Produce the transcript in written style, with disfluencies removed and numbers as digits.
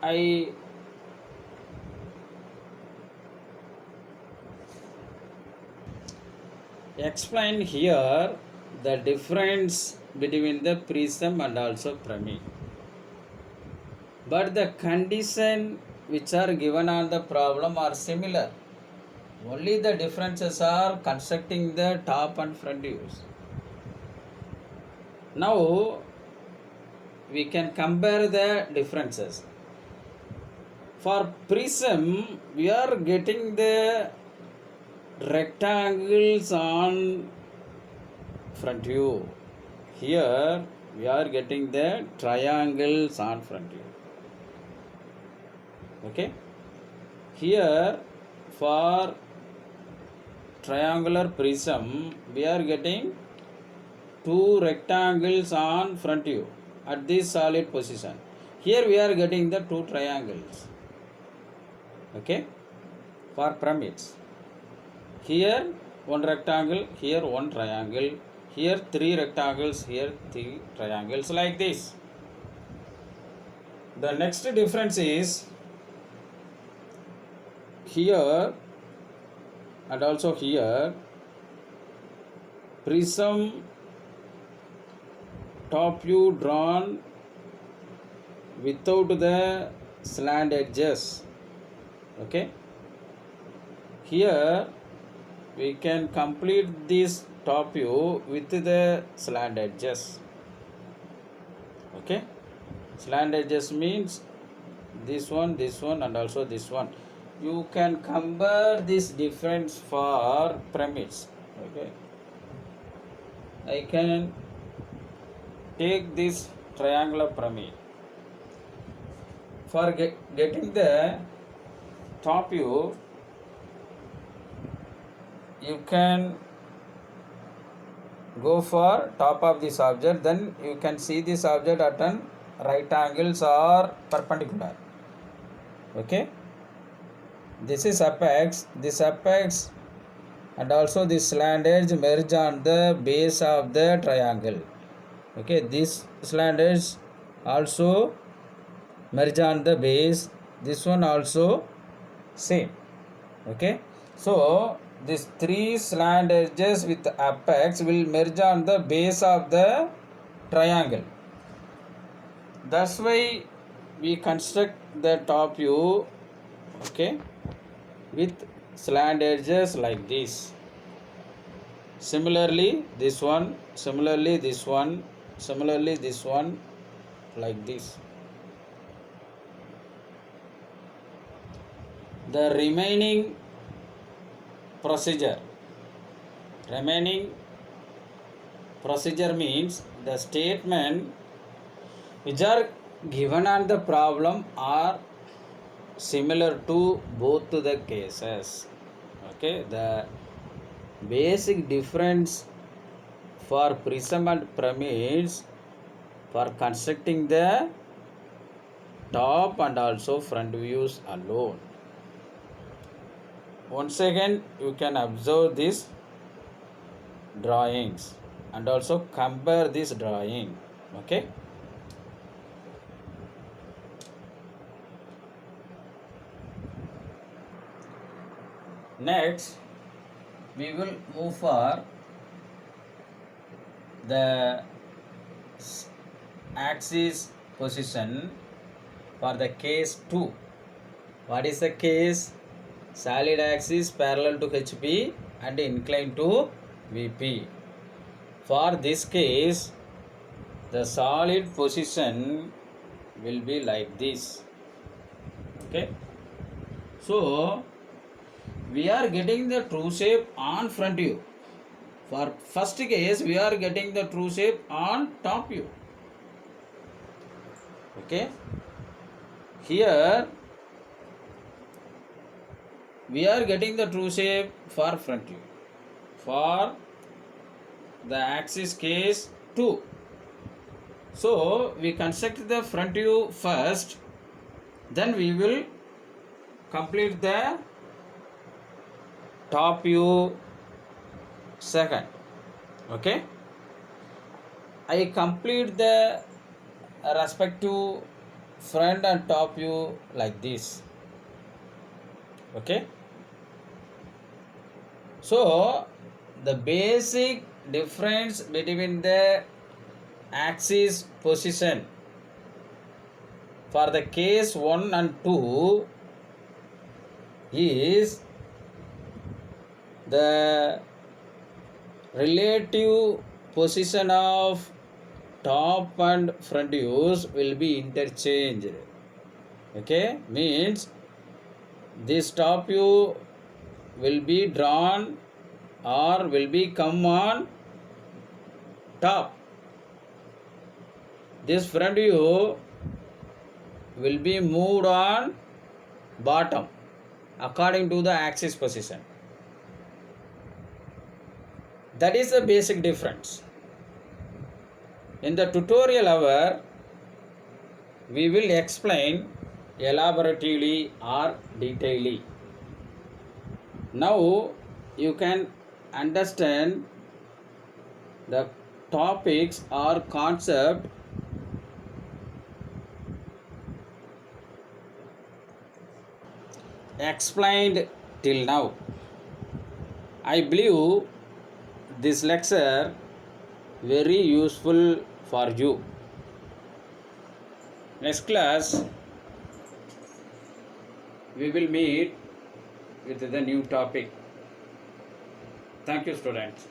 I explain here the difference between the prism and also pyramid. But the condition which are given on the problem are similar. Only the differences are constructing the top and front views. Now we can compare the differences. For prism, we are getting the rectangles on front view. Here we are getting the triangles on front view. Okay. Here for triangular prism, we are getting two rectangles on front view at this solid position. Here we are getting the two triangles. Okay. For pyramids. Here one rectangle, here one triangle, here three rectangles, here three triangles, like this. The next difference is here and also here. Prism top view drawn without the slant edges. Okay. Here we can complete this top view with the slant edges. Okay. Slant edges means this one and also this one. You can compare this difference for pyramids. Okay. I can take this triangular pyramid. For getting the top view, you can go for top of this object, then you can see this object at an right angles or perpendicular. Okay. This is apex, this apex and also this slant edge merge on the base of the triangle. Okay, this slant edge also merge on the base, this one also same. Okay, so these three slant edges with apex will merge on the base of the triangle. That's why we construct the top view, okay, with slant edges like this. Similarly this one, similarly this one, similarly this one, like this. The remaining procedure means the statement which are given on the problem are similar to both the cases. Okay, the basic difference for prism and pyramids for constructing the top and also front views alone. Once again, you can observe these drawings and also compare this drawing. Okay. Next, we will move for the axis position for the case 2. What is the case? Solid axis parallel to HP and inclined to VP. For this case, the solid position will be like this. Okay. So we are getting the true shape on front view. For first case, we are getting the true shape on top view. Okay. Here we are getting the true shape for front view. For the axis case 2. So we construct the front view first, then we will complete the top view second. Okay, I complete the respective front and top view like this. Okay. So the basic difference between the axis position for the case 1 and 2 is the relative position of top and front views will be interchanged. Okay, means this top view will be drawn or will be come on top. This front view will be moved on bottom according to the axis position. That is the basic difference. In the tutorial hour, we will explain elaborately or detailedly. Now you can understand the topics or concept explained till now. I believe this lecture very useful for you. Next class we will meet with the new topic. Thank you, students.